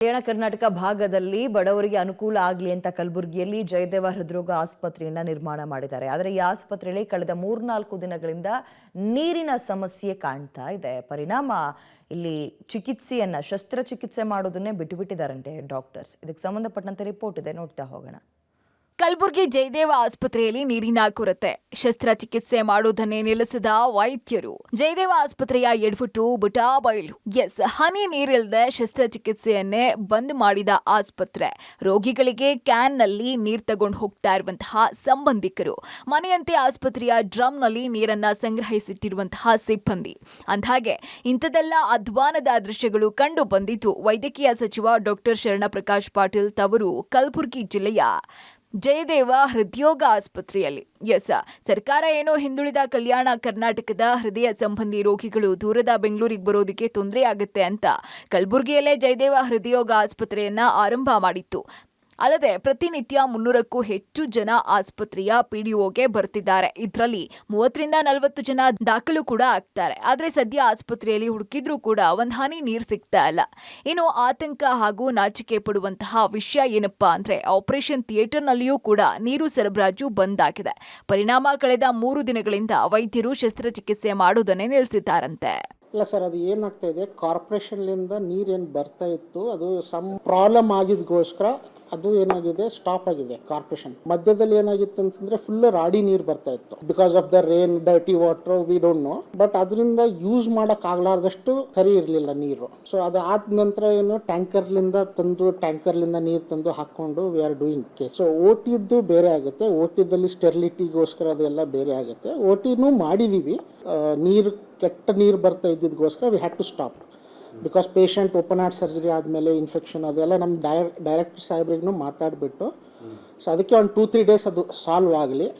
ಕಲ್ಯಾಣ ಕರ್ನಾಟಕ ಭಾಗದಲ್ಲಿ ಬಡವರಿಗೆ ಅನುಕೂಲ ಆಗಲಿ ಅಂತ ಕಲಬುರಗಿಯಲ್ಲಿ ಜಯದೇವ ಹೃದ್ರೋಗ ಆಸ್ಪತ್ರೆಯನ್ನ ನಿರ್ಮಾಣ ಮಾಡಿದ್ದಾರೆ. ಆದರೆ ಈ ಆಸ್ಪತ್ರೆಯಲ್ಲಿ ಕಳೆದ 3-4 ದಿನಗಳಿಂದ ನೀರಿನ ಸಮಸ್ಯೆ ಕಾಣ್ತಾ ಇದೆ. ಪರಿಣಾಮ ಇಲ್ಲಿ ಶಸ್ತ್ರಚಿಕಿತ್ಸೆ ಮಾಡೋದನ್ನೇ ಬಿಟ್ಟುಬಿಟ್ಟಿದ್ದಾರಂತೆ ಡಾಕ್ಟರ್ಸ್. ಇದಕ್ಕೆ ಸಂಬಂಧಪಟ್ಟಂತೆ ರಿಪೋರ್ಟ್ ಇದೆ, ನೋಡ್ತಾ ಹೋಗೋಣ. ಕಲಬುರಗಿ ಜಯದೇವ ಆಸ್ಪತ್ರೆಯಲ್ಲಿ ನೀರಿನ ಕೊರತೆ, ಶಸ್ತ್ರಚಿಕಿತ್ಸೆ ಮಾಡುವುದನ್ನೇ ನಿಲ್ಲಿಸಿದ ವೈದ್ಯರು. ಜಯದೇವ ಆಸ್ಪತ್ರೆಯ ಎಡವಟ್ಟು ಬುಟಾಬೈಲು. ಹನಿ ನೀರಿಲ್ಲದೆ ಶಸ್ತ್ರಚಿಕಿತ್ಸೆಯನ್ನೇ ಬಂದ್ ಮಾಡಿದ ಆಸ್ಪತ್ರೆ. ರೋಗಿಗಳಿಗೆ ಕ್ಯಾನ್ನಲ್ಲಿ ನೀರು ತಗೊಂಡು ಹೋಗ್ತಾ ಇರುವಂತಹ ಸಂಬಂಧಿಕರು, ಮನೆಯಂತೆ ಆಸ್ಪತ್ರೆಯ ಡ್ರಮ್ನಲ್ಲಿ ನೀರನ್ನ ಸಂಗ್ರಹಿಸಿಟ್ಟಿರುವಂತಹ ಸಿಬ್ಬಂದಿ. ಅಂದಹಾಗೆ ಇಂಥದೆಲ್ಲ ಅಧ್ವಾನದ ದೃಶ್ಯಗಳು ಕಂಡು ಬಂದಿದ್ದು ವೈದ್ಯಕೀಯ ಸಚಿವ ಡಾಕ್ಟರ್ ಶರಣಪ್ರಕಾಶ್ ಪಾಟೀಲ್ ತವರು ಕಲಬುರಗಿ ಜಿಲ್ಲೆಯ ಜಯದೇವ ಹೃದ್ರೋಗ ಆಸ್ಪತ್ರೆಯಲ್ಲಿ. ಸರ್ಕಾರ ಏನೋ ಹಿಂದುಳಿದ ಕಲ್ಯಾಣ ಕರ್ನಾಟಕದ ಹೃದಯ ಸಂಬಂಧಿ ರೋಗಿಗಳು ದೂರದ ಬೆಂಗಳೂರಿಗೆ ಬರೋದಕ್ಕೆ ತೊಂದರೆ ಆಗುತ್ತೆ ಅಂತ ಕಲಬುರಗಿಯಲ್ಲೇ ಜಯದೇವ ಹೃದ್ರೋಗ ಆಸ್ಪತ್ರೆಯನ್ನ ಆರಂಭ ಮಾಡಿತ್ತು. ಅಲ್ಲದೆ ಪ್ರತಿನಿತ್ಯ 300ಕ್ಕೂ ಹೆಚ್ಚು ಜನ ಆಸ್ಪತ್ರೆಯ ಪಿಡಿಒಗೆ ಬರ್ತಿದ್ದಾರೆ. ಇದರಲ್ಲಿ 30-40 ಜನ ದಾಖಲು ಕೂಡ ಆಗ್ತಾರೆ. ಆದ್ರೆ ಸದ್ಯ ಆಸ್ಪತ್ರೆಯಲ್ಲಿ ಹುಡುಕಿದ್ರೂ ಕೂಡ ಒಂದ್ ಹನಿ ನೀರು ಸಿಗ್ತಾ ಇಲ್ಲ. ಇನ್ನು ಆತಂಕ ಹಾಗೂ ನಾಚಿಕೆ ಪಡುವಂತಹ ವಿಷಯ ಏನಪ್ಪಾ ಅಂದ್ರೆ ಆಪರೇಷನ್ ಥಿಯೇಟರ್ನಲ್ಲಿಯೂ ಕೂಡ ನೀರು ಸರಬರಾಜು ಬಂದ್ ಆಗಿದೆ. ಪರಿಣಾಮ ಕಳೆದ 3 ದಿನಗಳಿಂದ ವೈದ್ಯರು ಶಸ್ತ್ರಚಿಕಿತ್ಸೆ ಮಾಡೋದನ್ನೇ ನಿಲ್ಲಿಸಿದ್ದಾರಂತೆ. ಇಲ್ಲ ಸರ್, ಅದು ಏನಾಗ್ತಾ ಇದೆ, ಕಾರ್ಪೊರೇಷನ್ಲಿಂದ ನೀರೇನು ಬರ್ತಾ ಇತ್ತು ಅದು ಸಮ್ ಪ್ರಾಬ್ಲಮ್ ಆಗಿದ್ದಗೋಸ್ಕರ ಅದು ಏನಾಗಿದೆ, ಸ್ಟಾಪ್ ಆಗಿದೆ. ಕಾರ್ಪೊರೇಷನ್ ಮಧ್ಯದಲ್ಲಿ ಏನಾಗಿತ್ತು ಅಂತಂದ್ರೆ ಫುಲ್ ರಾಡಿ ನೀರು ಬರ್ತಾ ಇತ್ತು. Because of the rain, dirty water, we don't know. But ಅದರಿಂದ ಯೂಸ್ ಮಾಡಕ್ ಆಗ್ಲಾರ್ದಷ್ಟು ಸರಿ ಇರಲಿಲ್ಲ ನೀರು. ಸೊ ಅದಾದ ನಂತರ ಏನು ಟ್ಯಾಂಕರ್ಲಿಂದ ನೀರು ತಂದು ಹಾಕೊಂಡು we are doing case. So ಓಟಿದ್ದು ಬೇರೆ ಆಗುತ್ತೆ, ಓಟಿದಲ್ಲಿ ಸ್ಟೆರಿಲಿಟಿಗೋಸ್ಕರ ಅದೆಲ್ಲ ಬೇರೆ ಆಗುತ್ತೆ. ಓಟಿನೂ ಮಾಡಿದೀವಿ. ಕೆಟ್ಟ ನೀರು ಬರ್ತಾ ಇದ್ದಿದ್ದಗೋಸ್ಕರ we had to stop. Because patient open heart surgery ಆದಮೇಲೆ ಇನ್ಫೆಕ್ಷನ್ ಅದೆಲ್ಲ ನಮ್ಮ ಡೈರೆಕ್ಟರ್ ಸಾಹೇಬ್ರಿಗೂ ಮಾತಾಡಿಬಿಟ್ಟು, ಸೊ ಅದಕ್ಕೆ ಒಂದು 2-3 ಡೇಸ್ ಅದು ಸಾಲ್ವ್ ಆಗಲಿ.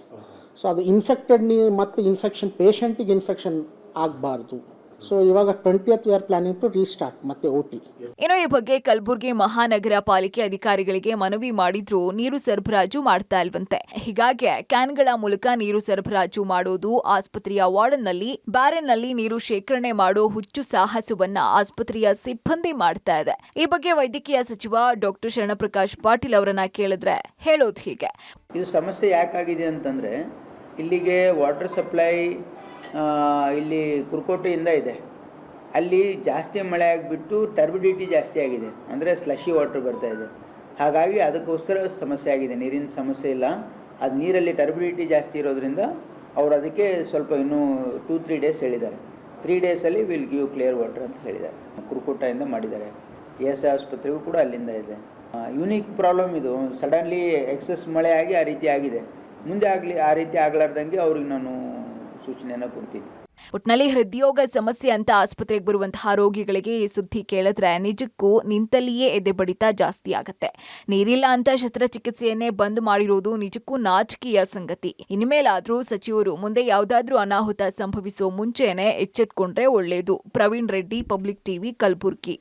ಸೊ ಅದು ಇನ್ಫೆಕ್ಟೆಡ್ ಮತ್ತು ಇನ್ಫೆಕ್ಷನ್ ಪೇಷಂಟಿಗೆ ಇನ್ಫೆಕ್ಷನ್ ಆಗಬಾರ್ದು. ಸೊ ಇವಾಗ 20th we are planning to restart ಮತ್ತೆ ಓಟಿ. ಇನ್ನು ಈ ಬಗ್ಗೆ ಕಲಬುರಗಿ ಮಹಾನಗರ ಪಾಲಿಕೆ ಅಧಿಕಾರಿಗಳಿಗೆ ಮನವಿ ಮಾಡಿದ್ರು ನೀರು ಸರಬರಾಜು ಮಾಡ್ತಾ ಇಲ್ವಂತೆ. ಹೀಗಾಗಿ ಕ್ಯಾನ್ಗಳ ಮೂಲಕ ನೀರು ಸರಬರಾಜು ಮಾಡೋದು, ಆಸ್ಪತ್ರೆಯ ವಾರ್ಡ್ನಲ್ಲಿ ಬ್ಯಾರೆನ್ನಲ್ಲಿ ನೀರು ಶೇಖರಣೆ ಮಾಡೋ ಹುಚ್ಚು ಸಾಹಸವನ್ನ ಆಸ್ಪತ್ರೆಯ ಸಿಬ್ಬಂದಿ ಮಾಡ್ತಾ ಇದೆ. ಈ ಬಗ್ಗೆ ವೈದ್ಯಕೀಯ ಸಚಿವ ಡಾಕ್ಟರ್ ಶರಣಪ್ರಕಾಶ್ ಪಾಟೀಲ್ ಅವರನ್ನ ಕೇಳಿದ್ರೆ ಹೇಳೋದು ಹೀಗೆ. ಇದು ಸಮಸ್ಯೆ ಯಾಕಾಗಿದೆ ಅಂತಂದ್ರೆ ಇಲ್ಲಿಗೆ ವಾಟರ್ ಸಪ್ಲೈ ಇಲ್ಲಿ ಕುರ್ಕೋಟೆಯಿಂದ ಇದೆ. ಅಲ್ಲಿ ಜಾಸ್ತಿ ಮಳೆ ಆಗಿಬಿಟ್ಟು ಟರ್ಬಿಡಿಟಿ ಜಾಸ್ತಿ ಆಗಿದೆ, ಅಂದರೆ ಸ್ಲಶಿ ವಾಟರ್ ಬರ್ತಾ ಇದೆ. ಹಾಗಾಗಿ ಅದಕ್ಕೋಸ್ಕರ ಸಮಸ್ಯೆ ಆಗಿದೆ. ನೀರಿನ ಸಮಸ್ಯೆ ಇಲ್ಲ, ಅದು ನೀರಲ್ಲಿ ಟರ್ಬಿಡಿಟಿ ಜಾಸ್ತಿ ಇರೋದ್ರಿಂದ ಅವರು ಅದಕ್ಕೆ ಸ್ವಲ್ಪ ಇನ್ನೂ 2-3 ಡೇಸ್ ಹೇಳಿದ್ದಾರೆ. 3 ಡೇಸಲ್ಲಿ ವಿಲ್ ಗಿವ್ ಕ್ಲಿಯರ್ ವಾಟರ್ ಅಂತ ಹೇಳಿದ್ದಾರೆ. ಕುರ್ಕೋಟೆಯಿಂದ ಮಾಡಿದ್ದಾರೆ. ESI ಆಸ್ಪತ್ರೆಗೂ ಕೂಡ ಅಲ್ಲಿಂದ ಇದೆ. ಯುನೀಕ್ ಪ್ರಾಬ್ಲಮ್ ಇದು. ಸಡನ್ಲಿ ಎಕ್ಸಸ್ ಮಳೆ ಆಗಿ ಆ ರೀತಿ ಆಗಿದೆ. ಮುಂದೆ ಆಗಲಿ ಆ ರೀತಿ ಆಗಲಾರ್ದಂಗೆ ಅವ್ರಿಗೆ ನಾನು ಸೂಚನೆಯನ್ನು ಕೊಡ್ತೀನಿ. ಒಟ್ನಲ್ಲಿ ಹೃದ್ರೋಗ ಸಮಸ್ಯೆ ಅಂತ ಆಸ್ಪತ್ರೆಗೆ ಬರುವಂತಹ ರೋಗಿಗಳಿಗೆ ಈ ಸುದ್ದಿ ಕೇಳಿದ್ರೆ ನಿಜಕ್ಕೂ ನಿಂತಲ್ಲಿಯೇ ಎದೆ ಬಡಿತ ಜಾಸ್ತಿ ಆಗತ್ತೆ. ನೀರಿಲ್ಲ ಅಂತ ಶಸ್ತ್ರಚಿಕಿತ್ಸೆಯನ್ನೇ ಬಂದ್ ಮಾಡಿರೋದು ನಿಜಕ್ಕೂ ನಾಚಿಕೆಯ ಸಂಗತಿ. ಇನ್ಮೇಲಾದ್ರೂ ಸಚಿವರು ಮುಂದೆ ಯಾವುದಾದ್ರೂ ಅನಾಹುತ ಸಂಭವಿಸೋ ಮುಂಚೆನೆ ಎಚ್ಚೆತ್ಕೊಂಡ್ರೆ ಒಳ್ಳೇದು. Praveen Reddy, public TV, Kalaburagi.